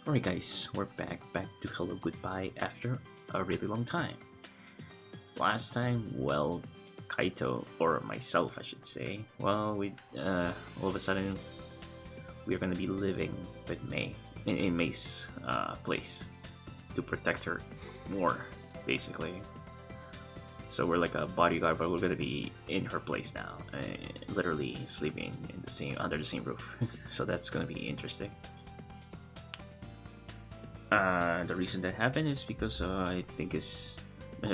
Alright guys, we're back to Hello Goodbye after a really long time. Last time, well, Kaito, or myself I should say, well, all of a sudden, we're gonna be living with Mei, in Mei's place, to protect her more, basically. So we're like a bodyguard, but we're gonna be in her place now, literally sleeping under the same roof. So that's gonna be interesting. The reason that happened is because I think it's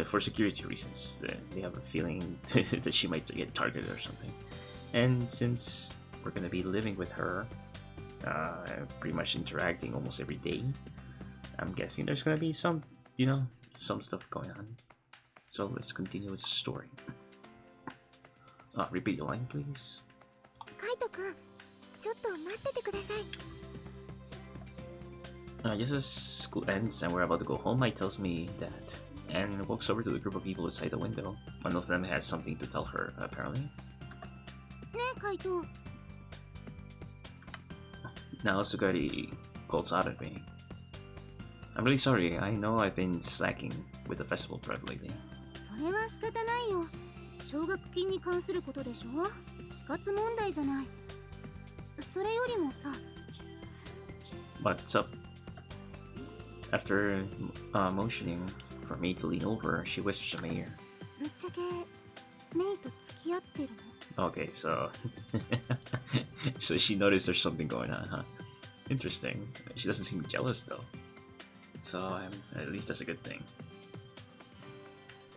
for security reasons. They have a feeling that she might get targeted or something. And since we're gonna be living with her, pretty much interacting almost every day, I'm guessing there's gonna be some stuff going on. So let's continue with the story. Repeat the line, please. Kaito-kun, ちょっと待っててください。 Just as school ends and we're about to go home, Mai tells me that, and walks over to the group of people inside the window. One of them has something to tell her, apparently. ねえ、カイト。 Now Sugari calls out at me. I'm really sorry, I know I've been slacking with the festival prep lately. それは仕方ないよ。奨学金に関することでしょ。死活問題じゃない。それよりもさ。 What's up? After motioning for me to lean over, she whispers in my ear. ぶっちゃけ、メイと付き合ってるの？ Okay, so so she noticed there's something going on, huh? Interesting. She doesn't seem jealous though. So at least that's a good thing.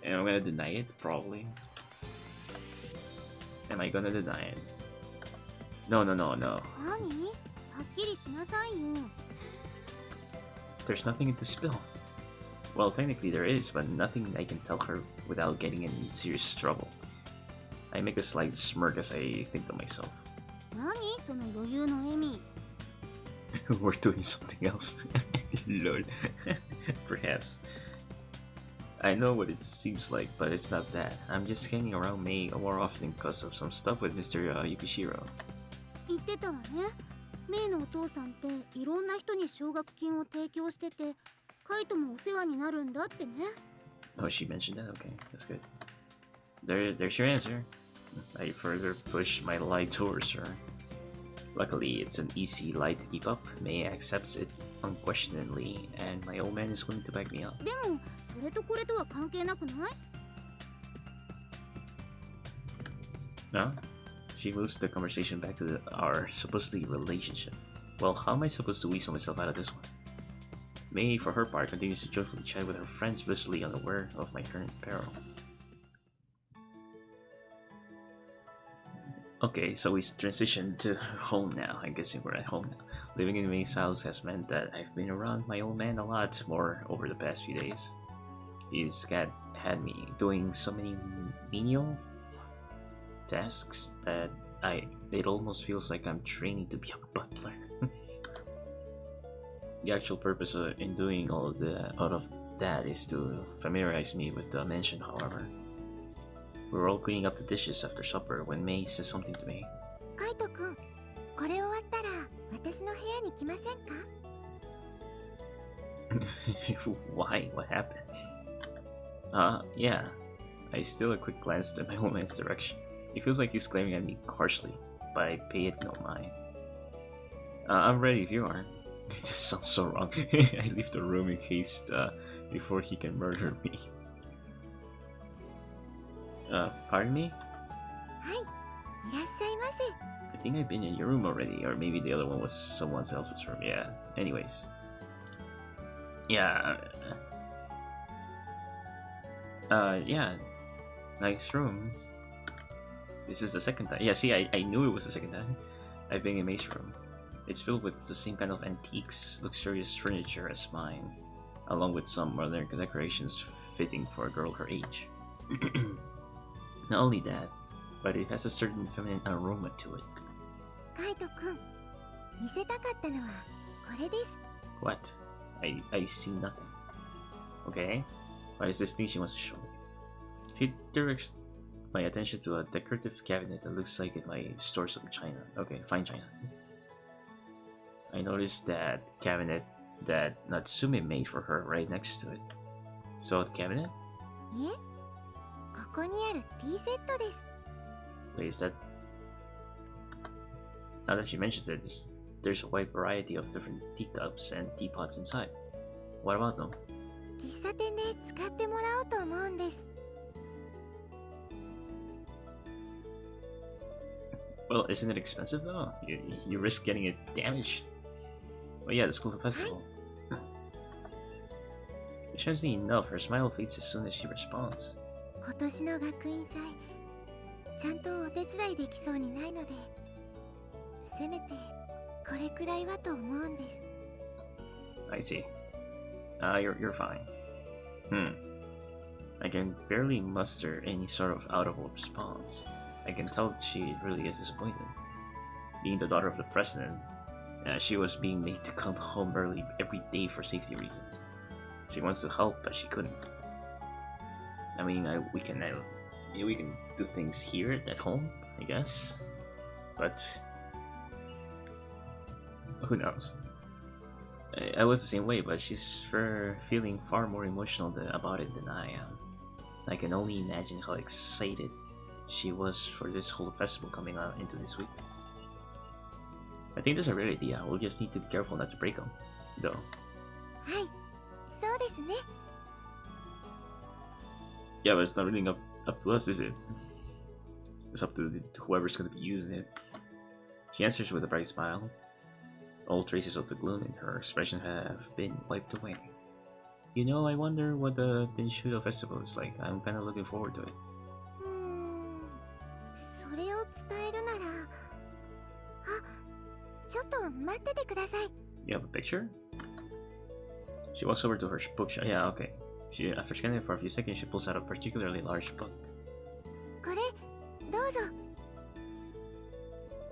And I'm gonna deny it, probably. Am I gonna deny it? No. 何？はっきりしなさいよ。 There's nothing to spill. Well, technically there is, but nothing I can tell her without getting in serious trouble. I make a slight smirk as I think to myself. 何その余裕の笑み。 We're doing something else. Lol. Perhaps. I know what it seems like, but it's not that. I'm just hanging around Mei more often because of some stuff with Mr. Yukishiro. 言ってたわね。メイのお父さんっていろんな人に奨学金を提供してて、カイトもお世話になるんだってね。 Oh, she mentioned that? Okay, that's good. There's your answer. I further push my lie towards her. Luckily, it's an easy lie to keep up. Mei accepts it unquestioningly, and my old man is willing to back me up. でも、それとこれとは関係なくない？ No? She moves the conversation back to our supposedly relationship. Well, how am I supposed to weasel myself out of this one? Mei, for her part, continues to joyfully chat with her friends, blissfully unaware of my current peril. Okay, so we transitioned to home now. I'm guessing we're at home now. Living in Mei's house has meant that I've been around my old man a lot more over the past few days. He's had me doing so many menial tasks that it almost feels like I'm training to be a butler. The actual purpose in doing all of that is to familiarize me with the mansion, however. We were all cleaning up the dishes after supper when Mei says something to me. カイトくん、これ終わったら私の部屋に来ませんか？ Why? What happened? Yeah. I steal a quick glance at my old man's direction. It feels like he's glaring at me harshly, but I pay it no mind. I'm ready if you are. This sounds so wrong. I leave the room in haste before he can murder me. Pardon me? はい、いらっしゃいませ。 I think I've been in your room already, or maybe the other one was someone else's room. Yeah. Anyways. Yeah. Yeah. Nice room. This is the second time. Yeah, see, I knew it was the second time. I've been in Mei's room. It's filled with the same kind of antiques, luxurious furniture as mine, along with some modern decorations fitting for a girl her age. Not only that, but it has a certain feminine aroma to it. カイトくん、見せたかったのはこれです。 What? I see nothing. Okay. What is this thing she wants to show me? She directs my attention to a decorative cabinet that looks like it might store some china. Okay, fine china. I noticed that cabinet that Natsume made for her right next to it. So the cabinet? いえ、ここにあるティーセットです。 Wait, is that... Now that she mentions it, there's a wide variety of different teacups and teapots inside. What about them? 喫茶店で使ってもらおうと思うんです。 Well, isn't it expensive though? You risk getting it damaged. Oh yeah, the school festival. Strangely enough, her smile fades as soon as she responds. 今年の学院祭、ちゃんとお手伝いできそうにないので、せめてこれくらいはと思うんです。 I see. You're fine. I can barely muster any sort of audible response. I can tell she really is disappointed. Being the daughter of the president, she was being made to come home early every day for safety reasons. She wants to help, but she couldn't. I mean, we can do things here at home, I guess, but who knows? I was the same way, but she's feeling far more emotional about it than I am. I can only imagine how excited she was for this whole festival coming out into this week. I think that's a great idea. We'll just need to be careful not to break them, though. はい、そうですね。 Yeah, but it's not really up to us, is it? It's up to whoever's going to be using it. She answers with a bright smile. All traces of the gloom in her expression have been wiped away. You know, I wonder what the Binshudo festival is like. I'm kind of looking forward to it. それを伝えるなら、あ、ちょっと待っててください。 You have a picture? She walks over to her bookshelf. Yeah, okay. After scanning it for a few seconds, she pulls out a particularly large book. これ、どうぞ。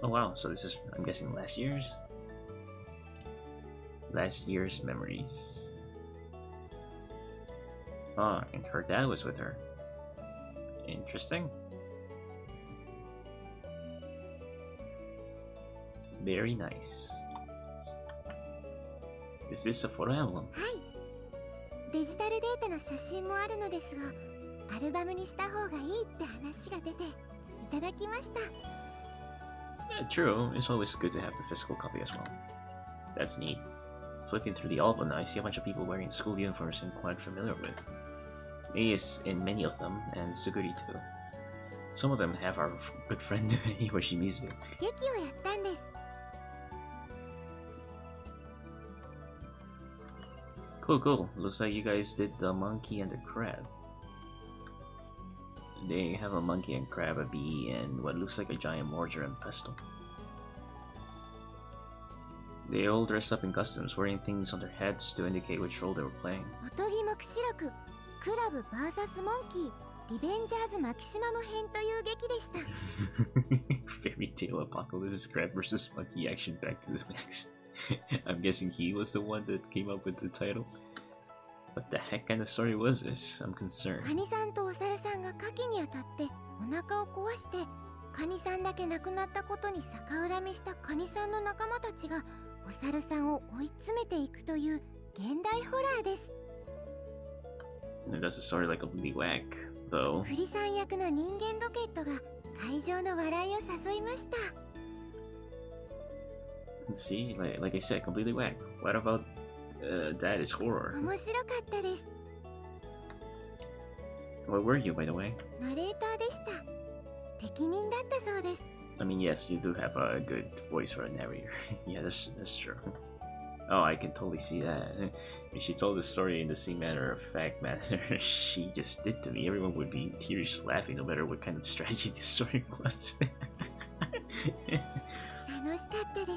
Oh wow, so this is, I'm guessing, last year's memories. Ah, and her dad was with her. Interesting. Very nice. Is this a photo album? はい。デジタルデータの写真もあるのですが、アルバムにした方がいいって話が出て、いただきました。 True, it's always good to have the physical copy as well. That's neat. Flipping through the album, I see a bunch of people wearing school uniforms I'm quite familiar with. Mei is in many of them, and Suguri too. Some of them have our good friend Iwashimizu. 劇をやったんです。 Cool, cool. Looks like you guys did the monkey and the crab. They have a monkey and crab, a bee, and what looks like a giant mortar and pestle. They all dressed up in costumes, wearing things on their heads to indicate which role they were playing. おとぎ目視録、クラブ VS モンキー、リベンジャーズマキシマム編という劇でした。Fairy Tale Apocalypse Crab vs. Monkey Action Back to the Max. I'm guessing he was the one that came up with the title. What the heck kind of story was this? I'm concerned. カニさんとお猿さんが火器に当たってお腹を壊して、カニさんだけ亡くなったことに逆恨みしたカニさんの仲間たちがお猿さんを追い詰めていくという現代ホラーです。 That's a story like completely whack, though. フリさん役の人間ロケットが会場の笑いを誘いました。 See, like I said, completely whack. What about that is horror? 面白かったです。 What were you, by the way? ナレーターでした。適任だったそうです。 I mean, yes, you do have a good voice for a narrator. Yeah, that's true. Oh, I can totally see that. If she told the story in the same matter-of-fact manner she just did to me, everyone would be in tears laughing no matter what kind of strategy the story was. 楽しかったです。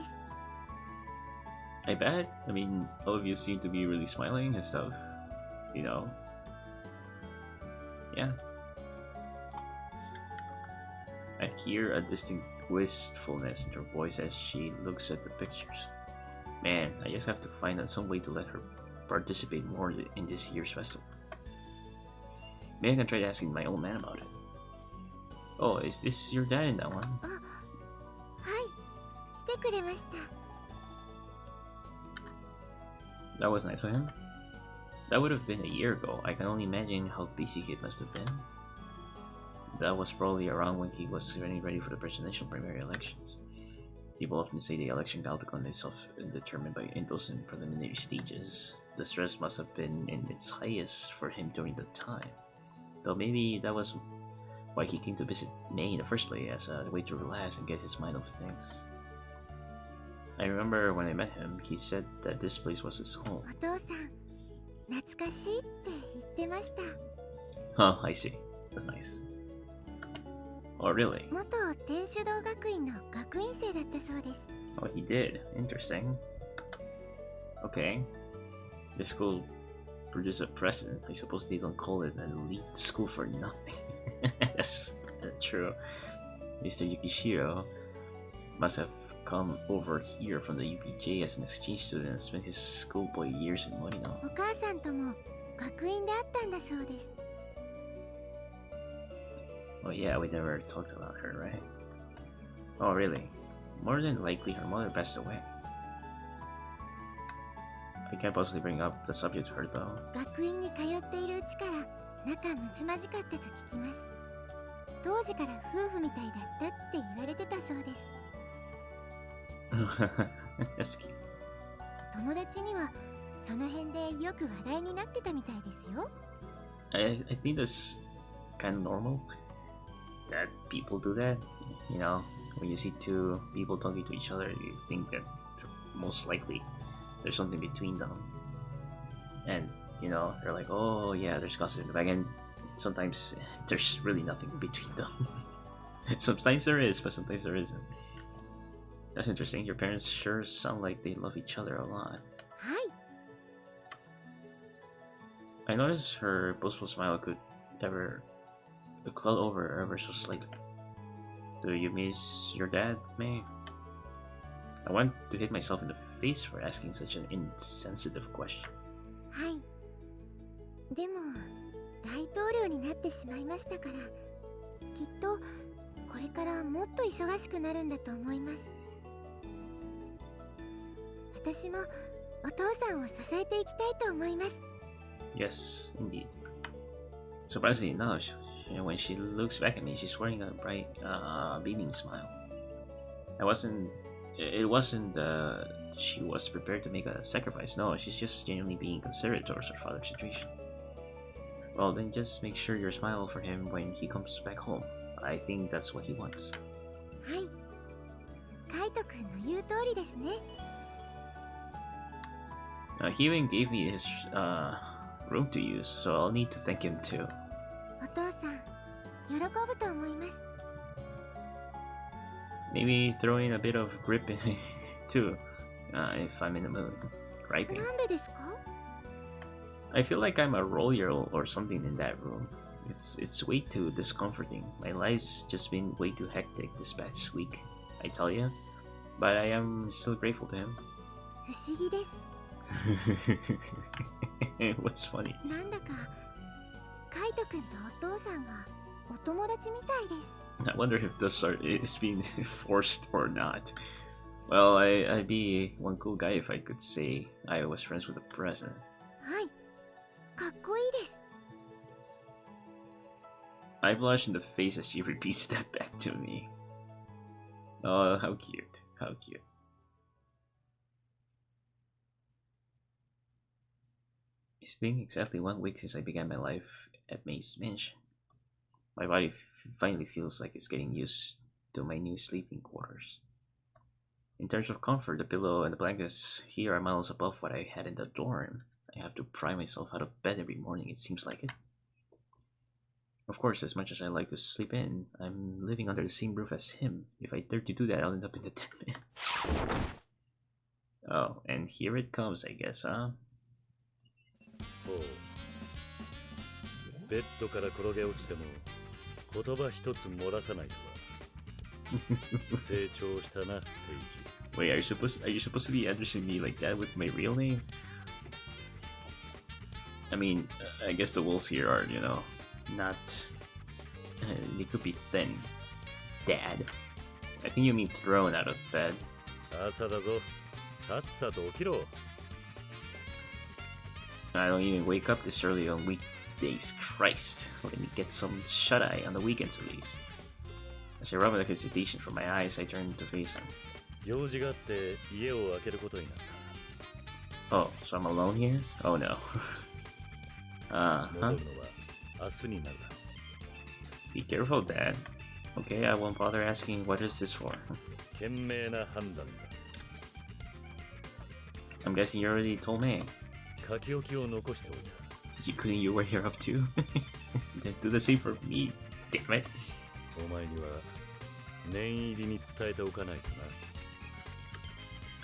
I bet. I mean, all of you seem to be really smiling and stuff. You know? Yeah. I hear a distinct wistfulness in her voice as she looks at the pictures. Man, I just have to find out some way to let her participate more in this year's festival. Maybe I can try asking my old man about it. Oh, is this your dad in that one? あ、はい、来てくれました。That was nice of him. That would have been a year ago. I can only imagine how busy he must have been. That was probably around when he was getting ready for the presidential primary elections. People often say the election outcome is often determined by in those preliminary stages. The stress must have been in its highest for him during that time. Though maybe that was why he came to visit May in the first place, as a way to relax and get his mind off things. I remember when I met him, he said that this place was his home. お父さん、懐かしいって言ってました。 Huh, I see. That's nice. Oh, really? 元天主堂学院の学院生だったそうです。 Oh, he did. Interesting. Okay. This school produced a president. I suppose they don't call it an elite school for nothing. That's true. Mr. Yukishiro must have come over here from the UPJ as an exchange student and spent his schoolboy years in Morino. お母さんとも学院で会ったんだそうです。 Oh yeah, we never talked about her, right? Oh really? More than likely her mother passed away. I can't possibly bring up the subject to her though. 学院に通っているうちから仲睦まじかったと聞きます。当時から夫婦みたいだったって言われてたそうです。 That's cute. 友達にはその辺でよく話題になってたみたいですよ。 I think that's kind of normal that people do that. You know, when you see two people talking to each other, you think that most likely there's something between them. And, you know, they're like, oh yeah, there's gossip. But again, sometimes there's really nothing between them. Sometimes there is, but sometimes there isn't. That's interesting. Your parents sure sound like they love each other a lot. はい。 I noticed her boastful smile could cloud over ever so slightly. Do you miss your dad, May? I want to hit myself in the face for asking such an insensitive question. はい。でも大統領になってしまいましたから、きっとこれからもっと忙しくなるんだと思います。私もお父さんを支えていきたいと思います。 Yes, indeed. Surprisingly enough, when she looks back at me, she's wearing a bright, beaming smile. It wasn't she was prepared to make a sacrifice. No, she's just genuinely being considerate towards her father's situation. Well, then just make sure you smile for him when he comes back home. I think that's what he wants. はい。カイト君の言う通りですね。 He even gave me his room to use, so I'll need to thank him too. お父さん、喜ぶと思います。 Maybe throw in a bit of grip in it too, if I'm in the mood. Griping. なんでですか？ I feel like I'm a royal or something in that room. It's way too discomforting. My life's just been way too hectic this past week, I tell you. But I am still grateful to him. 不思議です。 What's funny? なんだかカイト君とお父さんがお友達みたいです。 I wonder if this is being forced or not. Well, I'd be one cool guy if I could say I was friends with the president. はい。かっこいいです。 I blush in the face as she repeats that back to me. Oh, how cute. How cute. It's been exactly 1 week since I began my life at May's mansion. My body finally feels like it's getting used to my new sleeping quarters. In terms of comfort, the pillow and the blankets here are miles above what I had in the dorm. I have to pry myself out of bed every morning, it seems like it. Of course, as much as I like to sleep in, I'm living under the same roof as him. If I dare to do that, I'll end up in the den man. Oh, and here it comes, I guess, huh? ほう。ベッドから転げ落ちても言葉一つ漏らさないとは。成長したな、ペイジ。 Wait, are you supposed to be addressing me like that with my real name? I mean, I guess the wolves here are, you know, not... they could be thin. Dad. I think you mean thrown out of bed. 朝だぞ。さっさと起きろ。I don't even wake up this early on weekdays. Christ, let me get some shut-eye on the weekends at least. As I rub the hesitation from my eyes, I turn to face him. 用事があって家を開けることになった。 Oh, so I'm alone here? Oh no. 戻 Uh-huh. るのは明日になるだろ Be careful, Dad. Okay, I won't bother asking what is this for. う。賢明な判断だ。 I'm guessing you already told me. 書き置きを残しておいた。 You couldn't you what you're up to? Then do the same for me. Damn it. お前には念入りに伝えておかないとな。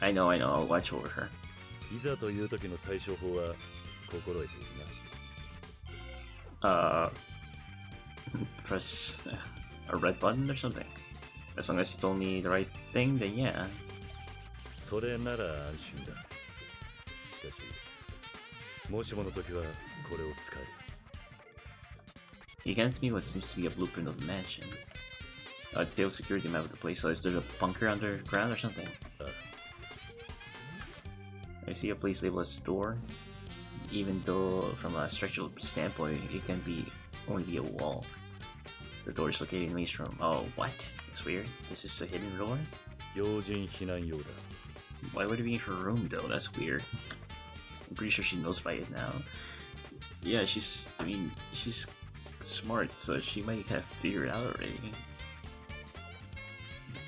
I know, I'll watch over her. いざという時の対処法は心得ているな。 Press a red button or something. As long as you told me the right thing, then yeah. それなら安心だ。しかし、もしもの時はこれを使える。 He hands me what seems to be a blueprint of the mansion. A detailed security map of the place. So is there a bunker underground or something? I see a place labeled as door. Even though from a structural standpoint, it can only be a wall. The door is located in the east room. Oh, what? That's weird. This is a hidden door? 要人避難用だ。 Why would it be in her room though? That's weird. I'm pretty sure she knows by it now. Yeah, she's smart, so she might have figured it out already.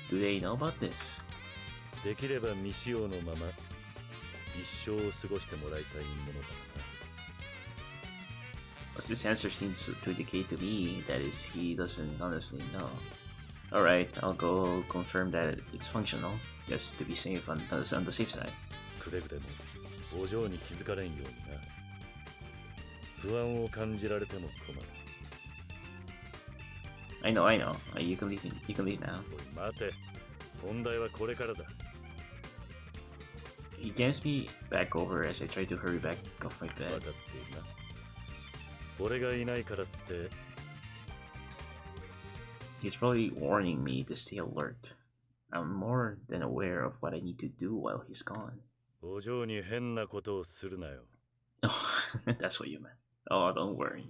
Do they know about this? できれば未使用のまま一生を過ごしてもらいたいものだな。 Well, this answer seems to indicate to me that he doesn't honestly know. Alright, I'll go confirm that it's functional, just to be safe on the safe side. くれぐれもお嬢に気づかれんようにな。不安を感じられても困る。 I know. You can leave now. おい待て。本題はこれからだ。 He gets me back over as I try to hurry back off my 分 bed. かっているな。俺がいないからって He's probably warning me to stay alert. I'm more than aware of what I need to do while he's gone. お嬢に変なことをするなよ。 Oh, that's what you meant. Oh, don't worry.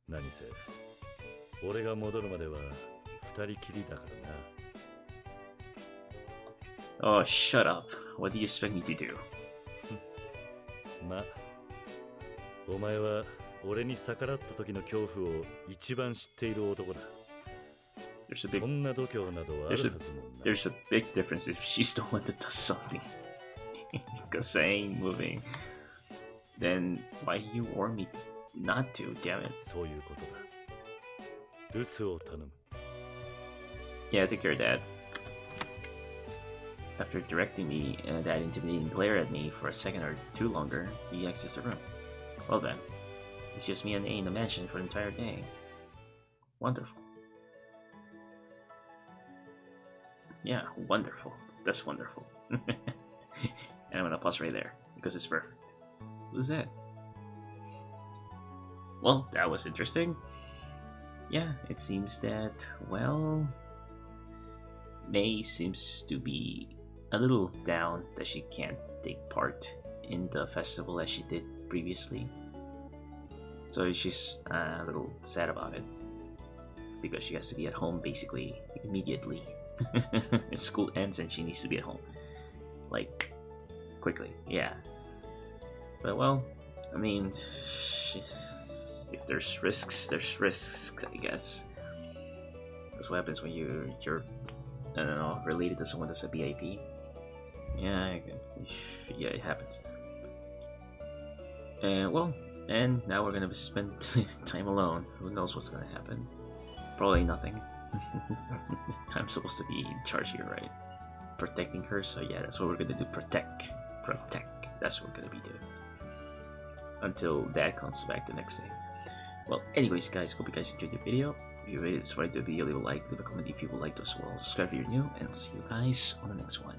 何せ俺が戻るまでは二人きりだからな。 Oh, shut up. What do you expect me to do? ま、お前は俺に逆らった時の恐怖を一番知っている男だ。 There's a そ big んな度胸などあるはずもんな。 there's a big difference if she's the one that does something. Because I ain't moving. Then why you warn me not to, damn it. そういうことだ。留守を頼む。 Yeah, take care of that. After directing me that intimidating glare at me for a second or two longer, he exits the room. Well then, it's just me and A in the mansion for the entire day. Wonderful. Yeah, wonderful. That's wonderful. And I'm gonna pause right there, because it's perfect. Who's that? Well, that was interesting. Yeah, it seems that, well, May seems to be a little down that she can't take part in the festival as she did previously. So she's a little sad about it, because she has to be at home basically immediately. School ends and she needs to be at home, like, quickly. Yeah. But well, I mean, if there's risks, there's risks, I guess. That's what happens when you're I don't know, related to someone that's a BIP. Yeah, yeah, it happens. And now we're gonna spend time alone. Who knows what's gonna happen? Probably nothing. I'm supposed to be in charge here, right? Protecting her, so yeah, that's what we're gonna do. Protect. That's what we're gonna be doing. Until Dad comes back the next day. Well, anyways, guys, hope you guys enjoyed the video. If you rated this, the video, leave a like, leave a comment if you would like to as well. Subscribe if you're new, and I'll see you guys on the next one.